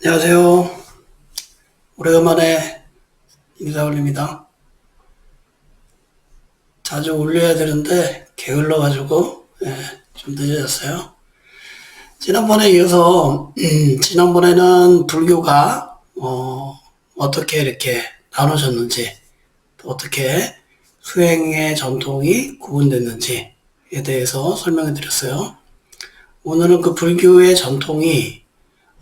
안녕하세요. 오래간만에 인사 올립니다. 자주 올려야 되는데 게을러가지고 좀 늦어졌어요. 지난번에 이어서 지난번에는 불교가 어떻게 이렇게 나눠졌는지, 또 어떻게 수행의 전통이 구분됐는지에 대해서 설명해 드렸어요. 오늘은 그 불교의 전통이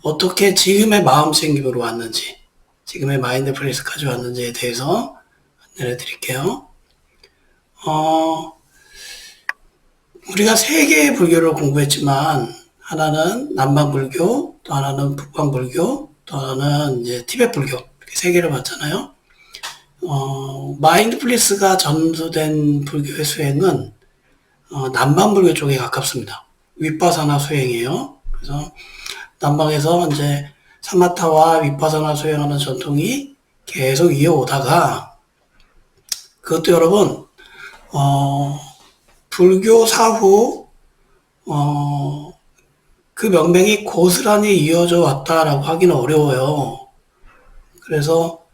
어떻게 지금의 마음챙김으로 왔는지, 지금의 마인드풀니스까지 왔는지에 대해서 안내해 드릴게요. 우리가 세 개의 불교를 공부했지만, 하나는 남방불교, 또 하나는 북방불교, 또 하나는 이제 티베트불교, 이렇게 세 개를 봤잖아요. 마인드풀니스가 전수된 불교의 수행은 남방불교 쪽에 가깝습니다. 윗바사나 수행이에요. 그래서 남방에서 이제 사마타와 윗바사나 수행하는 전통이 계속 이어오다가, 그것도 여러분 불교 사후 그 명맥이 고스란히 이어져 왔다라고 하기는 어려워요. 그래서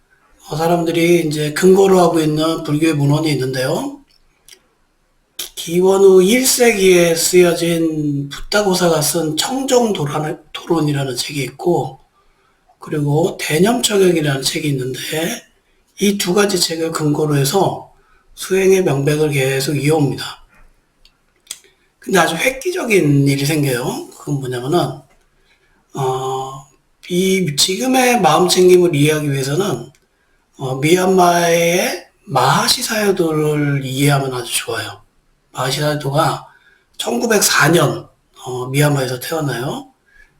사람들이 이제 근거로 하고 있는 불교의 문헌이 있는데요. 기원후 1세기에 쓰여진 붓다고사가 쓴 청정도론이라는 책이 있고, 그리고 대념척역이라는 책이 있는데, 이 두 가지 책을 근거로 해서 수행의 명맥을 계속 이어옵니다. 근데 아주 획기적인 일이 생겨요. 그건 뭐냐면은, 이 지금의 마음 챙김을 이해하기 위해서는, 미얀마의 마하시 사요도를 이해하면 아주 좋아요. 마하시 사요도가 1904년, 미얀마에서 태어나요.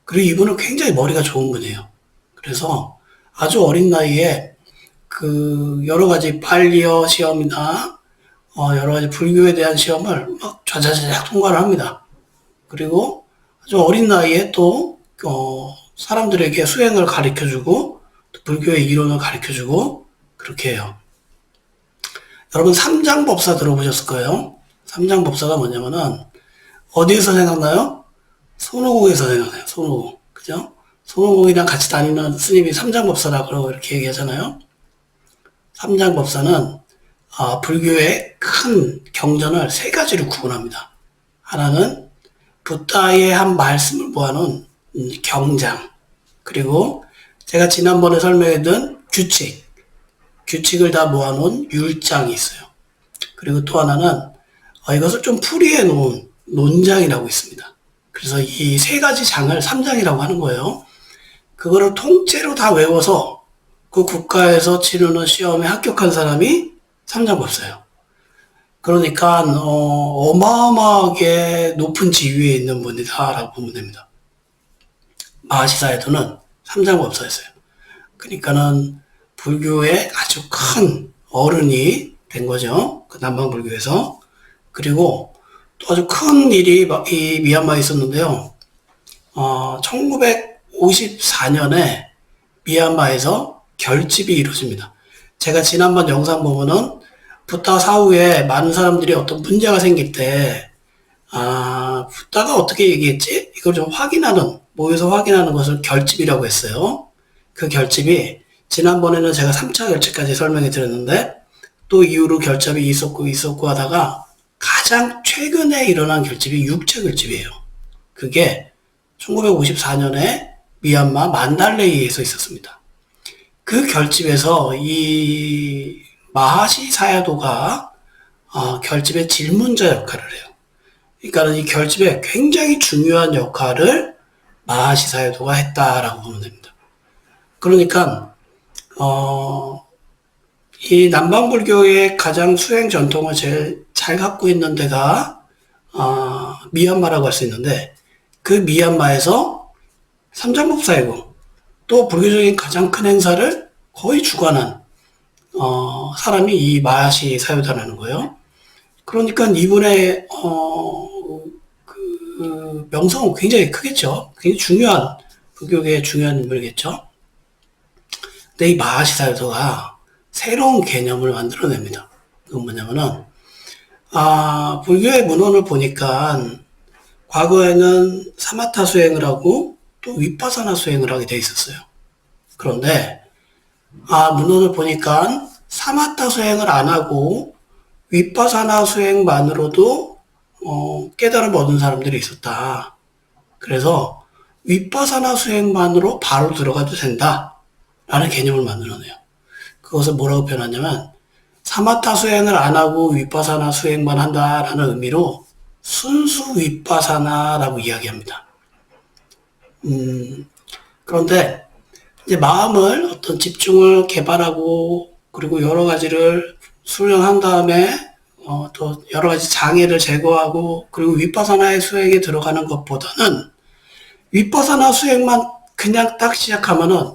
그리고 이분은 굉장히 머리가 좋은 분이에요. 그래서 아주 어린 나이에 여러 가지 팔리어 시험이나 여러 가지 불교에 대한 시험을 막 좌자자작 통과를 합니다. 그리고 아주 어린 나이에 또 사람들에게 수행을 가르쳐주고, 또 불교의 이론을 가르쳐주고, 그렇게 해요. 여러분 삼장법사 들어보셨을 거예요. 삼장법사가 뭐냐면은 어디에서 생각나요? 손오공에서 생각나요. 손오공, 그죠? 손오공이랑 같이 다니는 스님이 삼장법사라고 이렇게 얘기하잖아요. 삼장법사는 불교의 큰 경전을 세 가지로 구분합니다. 하나는 붓다의 한 말씀을 모아놓은 경장, 그리고 제가 지난번에 설명해둔 규칙을 다 모아놓은 율장이 있어요. 그리고 또 하나는 이것을 좀 풀이해 놓은 논장이라고 있습니다. 그래서 이 세 가지 장을 삼장이라고 하는 거예요. 그거를 통째로 다 외워서 그 국가에서 치르는 시험에 합격한 사람이 삼장법사예요. 그러니까 어마어마하게 높은 지위에 있는 분이다라고 보면 됩니다. 마하시사에도는 삼장법사였어요. 그러니까는 불교의 아주 큰 어른이 된 거죠. 그 남방불교에서. 그리고 또 아주 큰 일이 이 미얀마에 있었는데요. 1954년에 미얀마에서 결집이 이루어집니다. 제가 지난번 영상 보면은 붓다 사후에 많은 사람들이 어떤 문제가 생길 때, 붓다가 어떻게 얘기했지? 이걸 좀 모여서 확인하는 것을 결집이라고 했어요. 그 결집이 지난번에는 제가 3차 결집까지 설명해 드렸는데, 또 이후로 결집이 있었고 하다가 가장 최근에 일어난 결집이 6차 결집이에요. 그게 1954년에 미얀마 만달레이에서 있었습니다. 그 결집에서 이 마하시 사야도가 결집의 질문자 역할을 해요. 그러니까 이 결집에 굉장히 중요한 역할을 마하시 사야도가 했다라고 보면 됩니다. 그러니까 이 남방불교의 가장 수행 전통을 제일 잘 갖고 있는 데가 미얀마라고 할 수 있는데, 그 미얀마에서 삼장법사이고, 또 불교적인 가장 큰 행사를 거의 주관한 사람이 이 마하시 사요다라는 거예요. 그러니까 이분의 그 명성은 굉장히 크겠죠. 굉장히 중요한, 불교계의 중요한 인물이겠죠. 근데 이 마하시 사요다가 새로운 개념을 만들어냅니다. 그건 뭐냐면은 불교의 문헌을 보니까 과거에는 사마타 수행을 하고 또 윗바사나 수행을 하게 돼 있었어요. 그런데 문헌을 보니까 사마타 수행을 안 하고 윗바사나 수행만으로도 깨달음을 얻은 사람들이 있었다. 그래서 윗바사나 수행만으로 바로 들어가도 된다 라는 개념을 만들어내요. 그것을 뭐라고 표현하냐면 사마타 수행을 안 하고 윗바사나 수행만 한다라는 의미로 순수 윗바사나라고 이야기합니다. 그런데 이제 마음을 어떤 집중을 개발하고 그리고 여러 가지를 수련한 다음에 또 여러 가지 장애를 제거하고 그리고 윗바사나의 수행에 들어가는 것보다는 윗바사나 수행만 그냥 딱 시작하면은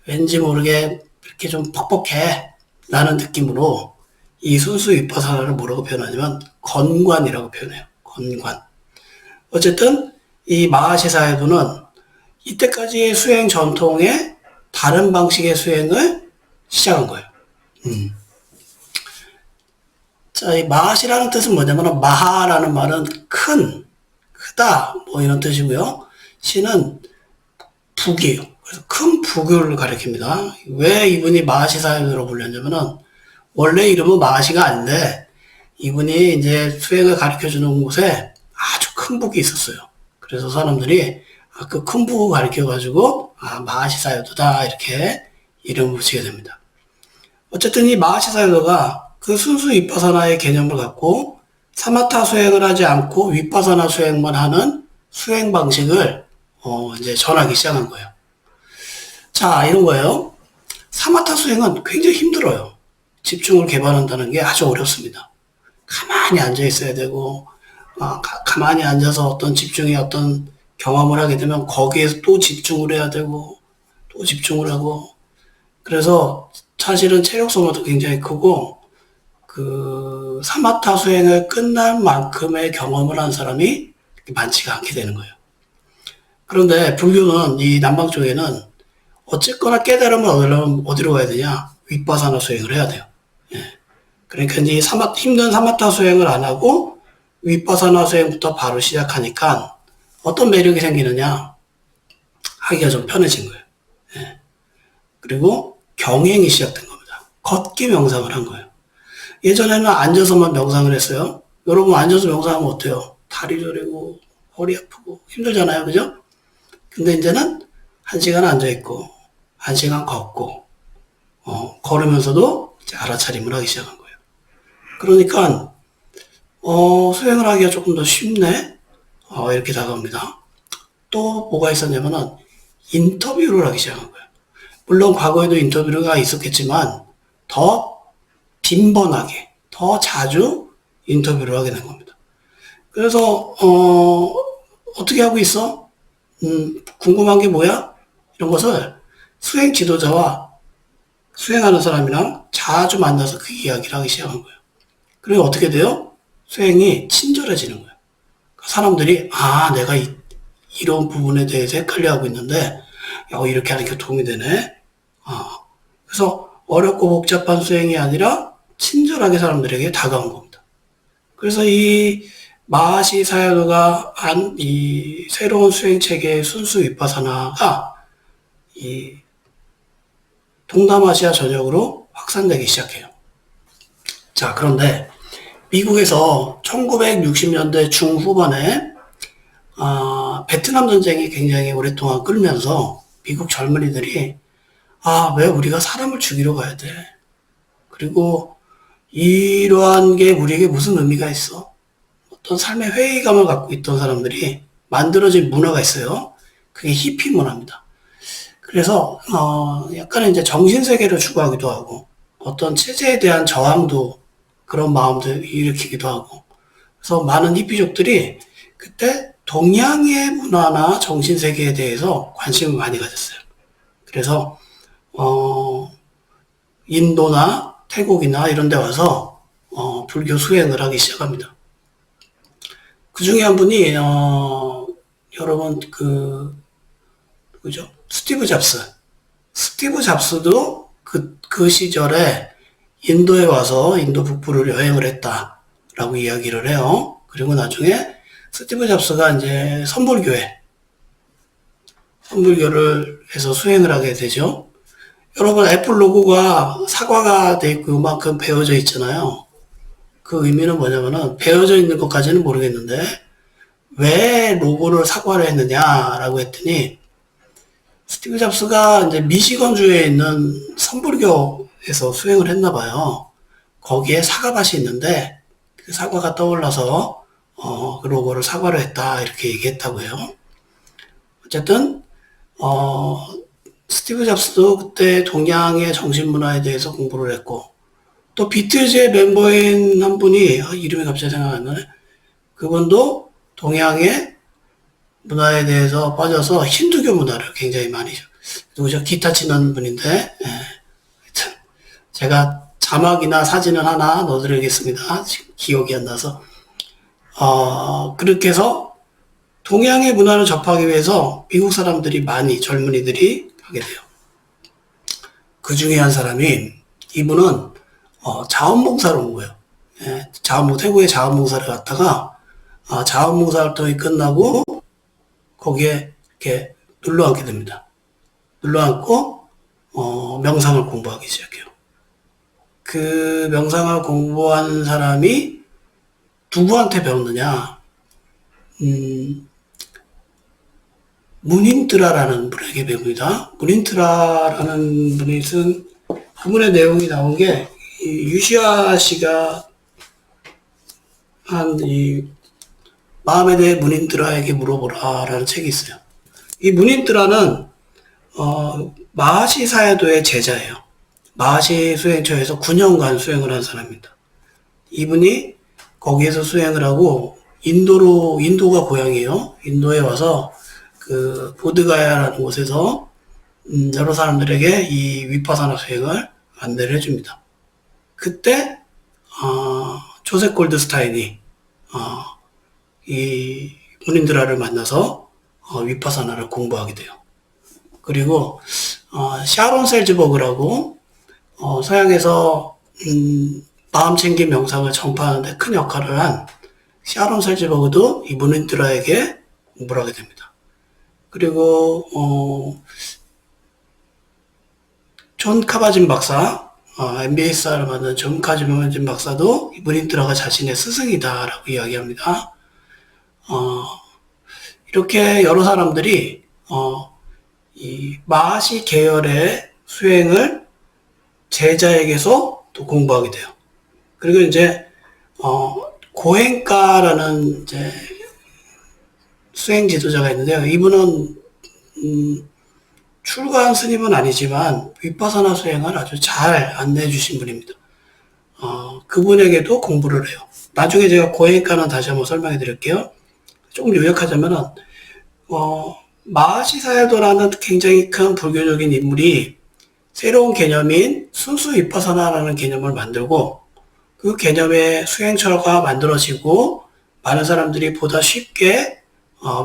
왠지 모르게 이렇게 좀 퍽퍽해 라는 느낌으로 이 순수 윗바사나를 뭐라고 표현하냐면 건관이라고 표현해요. 건관. 어쨌든 이 마하시 사이도는 이때까지의 수행 전통의 다른 방식의 수행을 시작한 거예요. 자, 이 마하시라는 뜻은 뭐냐면 마하라는 말은 큰, 크다 뭐 이런 뜻이고요. 시는 북이에요. 그래서 큰 부교를 가리킵니다. 왜 이분이 마하시 사이도로 불렸냐면은 원래 이름은 마하시가 아닌데 이분이 이제 수행을 가르쳐 주는 곳에 아주 큰 북이 있었어요. 그래서 사람들이 그 큰 북을 가르쳐 가지고 마하시 사이도다 이렇게 이름을 붙이게 됩니다. 어쨌든 이 마하시 사이도가 그 순수 윗바사나의 개념을 갖고 사마타 수행을 하지 않고 윗바사나 수행만 하는 수행 방식을 이제 전하기 시작한 거예요. 자, 이런 거예요. 사마타 수행은 굉장히 힘들어요. 집중을 개발한다는 게 아주 어렵습니다. 가만히 앉아 있어야 되고, 가만히 앉아서 어떤 집중의 어떤 경험을 하게 되면 거기에서 또 집중을 해야 되고, 또 집중을 하고, 그래서 사실은 체력 소모도 굉장히 크고, 그 사마타 수행을 끝날 만큼의 경험을 한 사람이 많지가 않게 되는 거예요. 그런데 불교는 이 남방 쪽에는 어쨌거나 깨달음을 얻으려면 어디로 가야 되냐? 윗바사나 수행을 해야 돼요. 예. 그러니까 이제 힘든 사마타 수행을 안 하고 윗바사나 수행부터 바로 시작하니까 어떤 매력이 생기느냐? 하기가 좀 편해진 거예요. 예. 그리고 경행이 시작된 겁니다. 걷기 명상을 한 거예요. 예전에는 앉아서만 명상을 했어요. 여러분 앉아서 명상하면 어때요? 다리 저리고 허리 아프고 힘들잖아요. 그죠? 근데 이제는 1시간 앉아있고 1시간 걷고 걸으면서도 이제 알아차림을 하기 시작한 거예요. 그러니까 수행을 하기가 조금 더 쉽네 이렇게 다가옵니다. 또 뭐가 있었냐면은 인터뷰를 하기 시작한 거예요. 물론 과거에도 인터뷰가 있었겠지만 더 빈번하게 더 자주 인터뷰를 하게 된 겁니다. 그래서 어떻게 하고 있어? 궁금한 게 뭐야? 이런 것을 수행 지도자와 수행하는 사람이랑 자주 만나서 그 이야기를 하기 시작한 거예요. 그리고 어떻게 돼요? 수행이 친절해지는 거예요. 사람들이 내가 이런 부분에 대해서 헷갈려하고 있는데 이렇게 하니까 도움이 되네. 그래서 어렵고 복잡한 수행이 아니라 친절하게 사람들에게 다가온 겁니다. 그래서 이 마하시 사야도가 한 이 새로운 수행 체계의 순수 윗바사나가 이 동남아시아 전역으로 확산되기 시작해요. 자, 그런데 미국에서 1960년대 중후반에 베트남 전쟁이 굉장히 오랫동안 끌면서 미국 젊은이들이 왜 우리가 사람을 죽이러 가야 돼? 그리고 이러한 게 우리에게 무슨 의미가 있어? 어떤 삶의 회의감을 갖고 있던 사람들이 만들어진 문화가 있어요. 그게 히피 문화입니다. 그래서 약간은 이제 정신세계를 추구하기도 하고 어떤 체제에 대한 저항도 그런 마음도 일으키기도 하고 그래서 많은 히피족들이 그때 동양의 문화나 정신세계에 대해서 관심을 많이 가졌어요. 그래서 인도나 태국이나 이런 데 와서 불교 수행을 하기 시작합니다. 그 중에 한 분이 여러분 누구죠? 스티브 잡스. 스티브 잡스도 그 시절에 인도에 와서 인도 북부를 여행을 했다라고 이야기를 해요. 그리고 나중에 스티브 잡스가 이제 선불교를 해서 수행을 하게 되죠. 여러분, 애플 로고가 사과가 돼 있고 이만큼 베어져 있잖아요. 그 의미는 뭐냐면은, 베어져 있는 것까지는 모르겠는데, 왜 로고를 사과를 했느냐라고 했더니, 스티브 잡스가 이제 미시건주에 있는 선불교에서 수행을 했나 봐요. 거기에 사과밭이 있는데, 그 사과가 떠올라서, 그 로고를 사과를 했다, 이렇게 얘기했다고 해요. 어쨌든, 스티브 잡스도 그때 동양의 정신문화에 대해서 공부를 했고, 또 비틀즈의 멤버인 한 분이, 이름이 갑자기 생각 안 나네. 그분도 동양의 문화에 대해서 빠져서 힌두교 문화를 굉장히 많이, 누구죠? 기타 치는 분인데, 하여튼, 제가 자막이나 사진을 하나 넣어드리겠습니다. 지금 기억이 안 나서. 그렇게 해서 동양의 문화를 접하기 위해서 미국 사람들이 많이, 젊은이들이 하게 돼요. 그 중에 한 사람이, 이분은 자원봉사를 온 거예요. 예, 태국에 자원봉사를 갔다가 자원봉사 활동이 끝나고 거기에 이렇게 눌러앉게 됩니다. 눌러앉고 명상을 공부하기 시작해요. 그 명상을 공부한 사람이 누구한테 배웠느냐? 무닌트라라는 분에게 배웁니다. 무닌트라라는 분이 쓴 그분의 내용이 나온 게 유시아 씨가 한 이 마음에 대해 무닌트라에게 물어보라라는 책이 있어요. 이 무닌트라는 마하시 사야도의 제자예요. 마하시 수행처에서 9년간 수행을 한 사람입니다. 이분이 거기에서 수행을 하고 인도가 고향이에요. 인도에 와서 그 보드가야라는 곳에서 여러 사람들에게 이 위파사나 수행을 안내를 해줍니다. 그때 조셉 골드스타인이 이 무닌드라를 만나서 위파사나를 공부하게 돼요. 그리고 샤론 셀즈버그라고 서양에서 마음 챙김 명상을 전파하는데 큰 역할을 한 샤론 셀즈버그도 이 무닌드라에게 공부를 하게 됩니다. 그리고 존 카바진 박사, MBSR을 만든 존 카바진 박사도 이 무닌드라가 자신의 스승이다라고 이야기합니다. 이렇게 여러 사람들이 이 마하시 계열의 수행을 제자에게서 또 공부하게 돼요. 그리고 이제 고행가라는 이제 수행 지도자가 있는데요. 이분은 출가한 스님은 아니지만 위파사나 수행을 아주 잘 안내해 주신 분입니다. 그분에게도 공부를 해요. 나중에 제가 고행가는 다시 한번 설명해 드릴게요. 조금 요약하자면은 마하시 사야도라는 굉장히 큰 불교적인 인물이 새로운 개념인 순수 위파사나라는 개념을 만들고 그 개념의 수행처가 만들어지고 많은 사람들이 보다 쉽게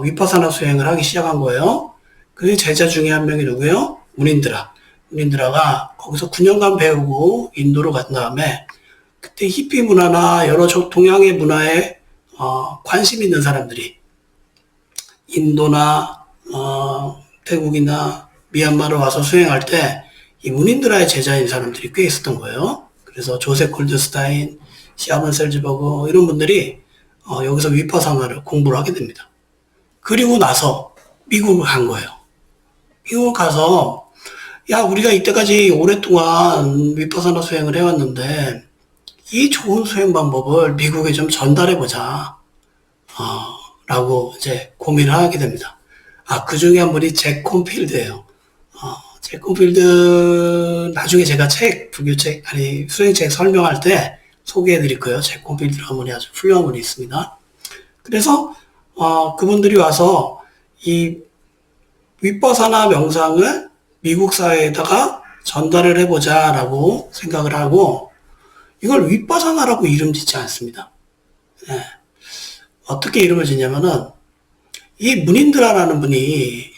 위파사나 수행을 하기 시작한 거예요. 그 제자 중에 한 명이 누구예요? 무닌드라가 거기서 9년간 배우고 인도로 간 다음에 그때 히피 문화나 여러 동양의 문화에 관심 있는 사람들이 인도나 태국이나 미얀마로 와서 수행할 때 이 무닌드라의 제자인 사람들이 꽤 있었던 거예요. 그래서 조셉 골드스타인, 샤론 셀즈버그 이런 분들이 여기서 위파사나를 공부를 하게 됩니다. 그리고 나서 미국을 간 거예요. 미국 가서 야 우리가 이때까지 오랫동안 위파사나 수행을 해왔는데 이 좋은 수행 방법을 미국에 좀 전달해보자 라고 이제 고민을 하게 됩니다. 그 중에 한 분이 잭 콘필드예요. 잭 콘필드 나중에 제가 불교책 수행책 설명할 때 소개해 드릴 거예요. 잭 콘필드라는 분이 아주 훌륭한 분이 있습니다. 그래서 그분들이 와서 이 위파사나 명상을 미국 사회에다가 전달을 해보자라고 생각을 하고 이걸 위파사나라고 이름 짓지 않습니다. 네. 어떻게 이름을 짓냐면은 이 무닌드라라는 분이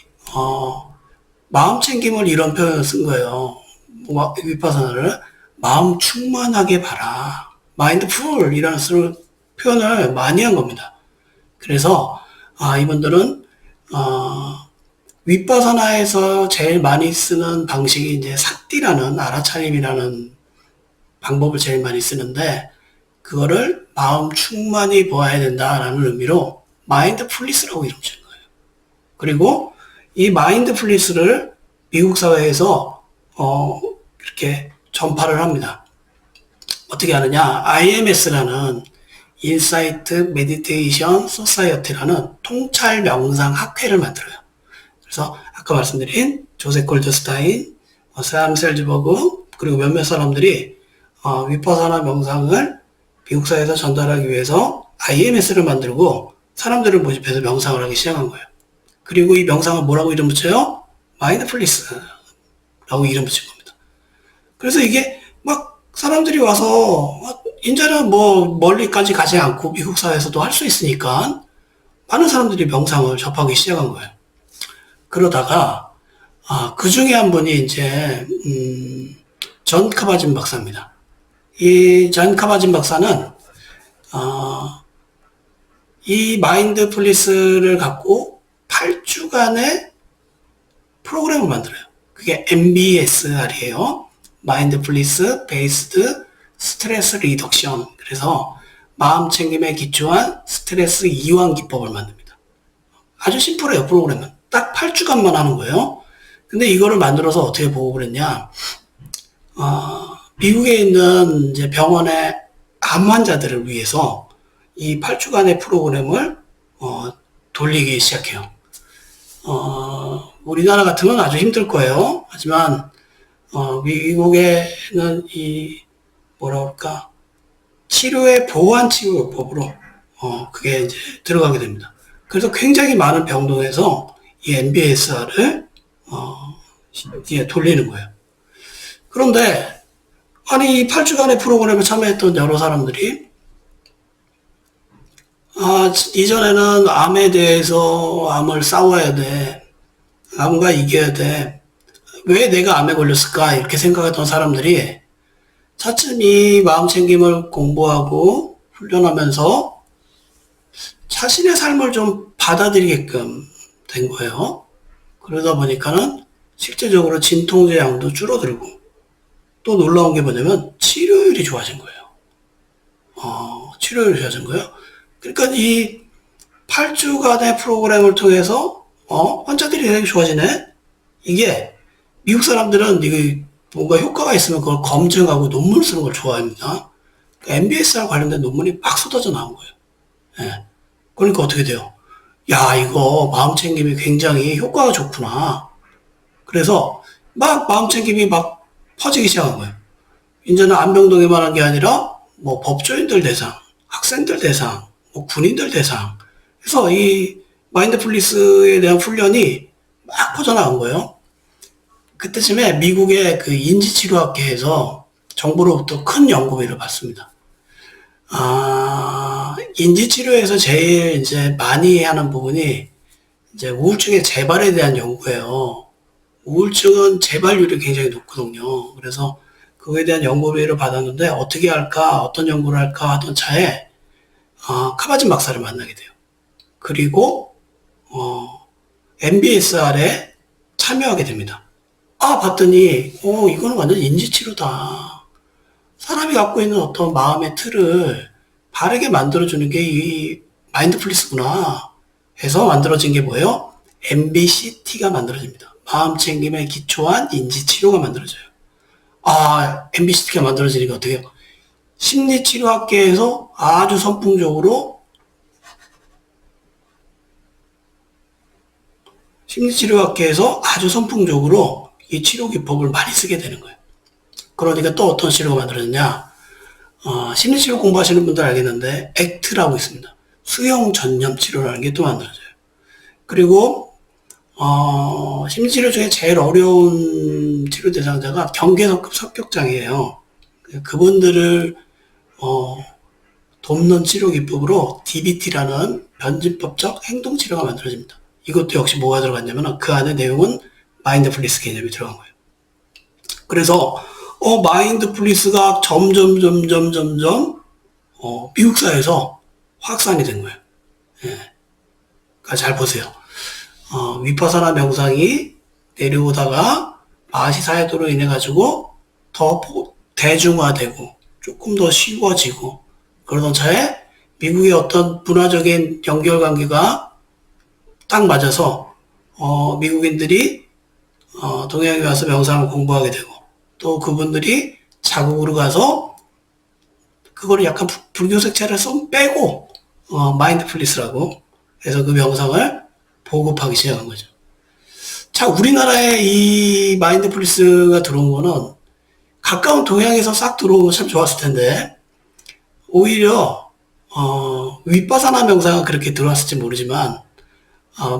마음 챙김을 이런 표현을 쓴 거예요. 위파사나를 마음 충만하게 봐라. 마인드풀 이라는 표현을 많이 한 겁니다. 그래서 이분들은 윗바사나에서 제일 많이 쓰는 방식이 이제 삭디라는 알아차림이라는 방법을 제일 많이 쓰는데 그거를 마음 충만히 보아야 된다라는 의미로 마인드풀리스라고 이름 지은 거예요. 그리고 이 마인드풀리스를 미국 사회에서 이렇게 전파를 합니다. 어떻게 하느냐? IMS라는 인사이트 메디테이션 소사이어티라는 통찰 명상 학회를 만들어요. 그래서 아까 말씀드린 조세 골드스타인, 샘 셀즈버그 그리고 몇몇 사람들이 위파사나 명상을 미국 사회에서 전달하기 위해서 IMS를 만들고 사람들을 모집해서 명상을 하기 시작한 거예요. 그리고 이 명상을 뭐라고 이름 붙여요? 마인드풀리스라고 이름 붙인 겁니다. 그래서 이게 막 사람들이 와서 이제는 뭐 멀리까지 가지 않고 미국 사회에서도 할 수 있으니까 많은 사람들이 명상을 접하기 시작한 거예요. 그러다가 그 중에 한 분이 이제 존 카바진 박사입니다. 이 존 카바진 박사는 이 마인드풀리스를 갖고 8주간의 프로그램을 만들어요. 그게 MBSR이에요. 마인드풀리스 베이스드 스트레스 리덕션. 그래서 마음 챙김에 기초한 스트레스 이완 기법을 만듭니다. 아주 심플해요, 프로그램은. 딱 8주간만 하는 거예요. 근데 이거를 만들어서 어떻게 보고를 했냐. 미국에 있는 이제 병원의 암 환자들을 위해서 이 8주간의 프로그램을 돌리기 시작해요. 우리나라 같으면 아주 힘들 거예요. 하지만 미국에는 이 뭐라 그럴까 치료의 보완 치료법으로 그게 이제 들어가게 됩니다. 그래서 굉장히 많은 병동에서 이 MBSR을 돌리는 거예요. 그런데 아니 이 8주간의 프로그램에 참여했던 여러 사람들이 이전에는 암에 대해서 암을 싸워야 돼. 암과 이겨야 돼. 왜 내가 암에 걸렸을까? 이렇게 생각했던 사람들이 차츰 이 마음챙김을 공부하고 훈련하면서 자신의 삶을 좀 받아들이게끔 된 거예요. 그러다 보니까는 실제적으로 진통제 양도 줄어들고 또 놀라운 게 뭐냐면 치료율이 좋아진 거예요. 치료율이 좋아진 거예요. 그러니까 이 8주간의 프로그램을 통해서 환자들이 되게 좋아지네. 이게 미국 사람들은 이게 뭔가 효과가 있으면 그걸 검증하고 논문 쓰는 걸 좋아합니다. 그러니까 MBSR 관련된 논문이 막 쏟아져 나온 거예요. 예. 그러니까 어떻게 돼요? 야, 이거 마음챙김이 굉장히 효과가 좋구나. 그래서 막 마음챙김이 막 퍼지기 시작한 거예요. 이제는 안병동에만 한 게 아니라 뭐 법조인들 대상, 학생들 대상, 뭐 군인들 대상. 그래서 이 마인드풀리스에 대한 훈련이 막 퍼져나간 거예요. 그때쯤에 미국의 그 인지치료학회에서 정부로부터 큰 연구비를 받습니다. 인지치료에서 제일 이제 많이 하는 부분이 이제 우울증의 재발에 대한 연구예요. 우울증은 재발률이 굉장히 높거든요. 그래서 그거에 대한 연구비를 받았는데 어떻게 할까, 어떤 연구를 할까 하던 차에 카바진 박사를 만나게 돼요. 그리고 MBSR에 참여하게 됩니다. 봤더니 이거는 완전 인지치료다. 사람이 갖고 있는 어떤 마음의 틀을 바르게 만들어주는 게 이 마인드풀리스구나 해서 만들어진 게 뭐예요? MBCT가 만들어집니다. 마음챙김에 기초한 인지치료가 만들어져요. MBCT가 만들어지니까 어떻게 해요? 심리치료학계에서 아주 선풍적으로 이 치료 기법을 많이 쓰게 되는 거예요. 그러니까 또 어떤 치료가 만들어졌냐? 심리치료 공부하시는 분들 알겠는데 액트라고 있습니다. 수용 전념 치료라는 게 또 만들어져요. 그리고 심리치료 중에 제일 어려운 치료 대상자가 경계성급 성격장애예요. 그분들을 돕는 치료 기법으로 DBT라는 변진법적 행동치료가 만들어집니다. 이것도 역시 뭐가 들어갔냐면 그 안에 내용은 마인드풀리스 개념이 들어간 거예요. 그래서 마인드풀리스가 점점 미국 사회에서 확산이 된 거예요. 예. 그러니까 잘 보세요. 위파사나 명상이 내려오다가 마하시 사이도로 인해 가지고 더 대중화되고 조금 더 쉬워지고 그러던 차에 미국의 어떤 문화적인 연결관계가 딱 맞아서 미국인들이 동양에 와서 명상을 공부하게 되고 또 그분들이 자국으로 가서 그거를 약간 불교 색채를 좀 빼고 마인드풀리스라고 해서 그 명상을 보급하기 시작한 거죠. 자, 우리나라에 이 마인드풀리스가 들어온 거는 가까운 동양에서 싹 들어오면 참 좋았을 텐데 오히려 윗바사나 명상은 그렇게 들어왔을지 모르지만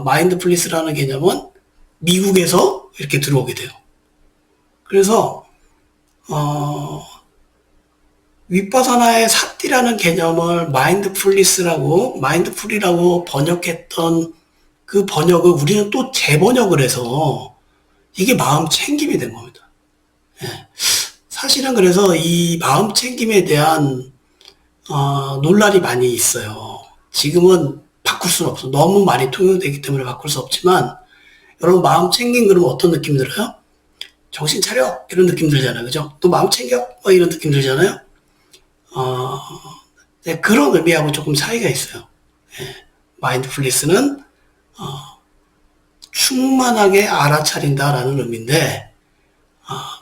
마인드풀리스라는 개념은 미국에서 이렇게 들어오게 돼요. 그래서 윗바사나의 사띠라는 개념을 마인드풀이라고 번역했던 그 번역을 우리는 또 재번역을 해서 이게 마음 챙김이 된 겁니다. 예. 사실은 그래서 이 마음 챙김에 대한 논란이 많이 있어요. 지금은 바꿀 수는 없어. 너무 많이 통용되기 때문에 바꿀 수 없지만 여러분 마음 챙김 그러면 어떤 느낌 들어요? 정신 차려 이런 느낌 들잖아요. 그죠? 또 마음 챙겨 이런 느낌 들잖아요. 네, 그런 의미하고 조금 차이가 있어요. 예. 마인드풀리스는 충만하게 알아차린다라는 의미인데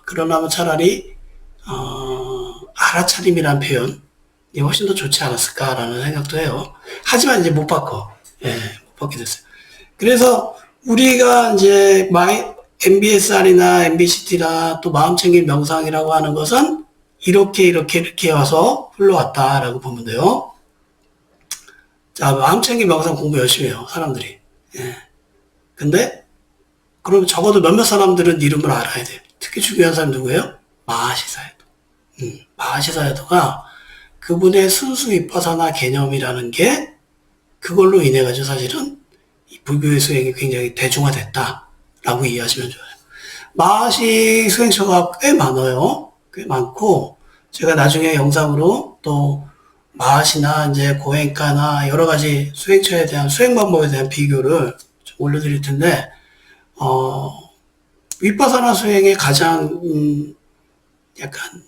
그러나면 차라리 알아차림이라는 표현이 훨씬 더 좋지 않았을까라는 생각도 해요. 하지만 이제 못 바꿔. 예, 못 바뀌게 됐어요. 그래서 우리가 이제 MBSR이나 MBCT나 또 마음챙김 명상이라고 하는 것은 이렇게 와서 흘러왔다라고 보면 돼요. 자, 마음챙김 명상 공부 열심히 해요, 사람들이. 예. 근데, 그럼 적어도 몇몇 사람들은 이름을 알아야 돼요. 특히 중요한 사람 누구예요? 마하시 사야도. 마하시 사야도가 그분의 순수 윗바사나 개념이라는 게 그걸로 인해 가지고 사실은 이 불교의 수행이 굉장히 대중화됐다라고 이해하시면 좋아요. 마하시 수행처가 꽤 많아요. 꽤 많고 제가 나중에 영상으로 또 마하시나 이제 고행가나 여러 가지 수행처에 대한 수행 방법에 대한 비교를 좀 올려드릴 텐데 윗바사나 수행의 가장 약간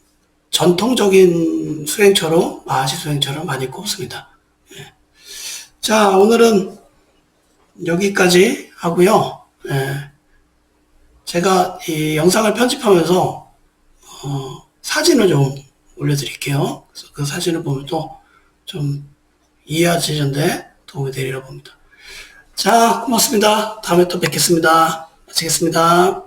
전통적인 수행처로 마하시 수행처를 많이 꼽습니다. 예. 자, 오늘은 여기까지 하고요. 예. 제가 이 영상을 편집하면서 사진을 좀 올려드릴게요. 그래서 그 사진을 보면 또 좀 이해하시는데 도움이 되리라 봅니다. 자, 고맙습니다. 다음에 또 뵙겠습니다. 마치겠습니다.